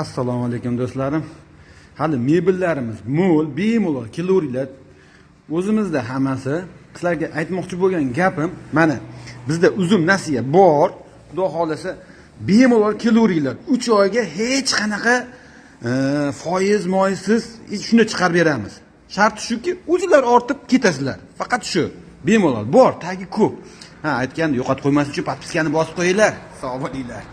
Assalomu alaykum do'stlarim. Hali mebellarimiz mo'l, bemalol kelavringlar. O'zimizda hammasi. Sizlarga aytmoqchi bo'lgan gapim, mana bizda uzum nasiya bor. Xudo xolasa bemalol kelavringlar. 3 oyga hech qanaqa foiz, moysiz shuni chiqarib beramiz. Sharti shuki, o'zinglar ortib ketasizlar. Faqat shu. Bemalol bor, tagi ko'p. Ha, aytganda yo'qotib qo'ymaslik uchun podpiskani bosib qo'yinglar. Sog' bo'linglar.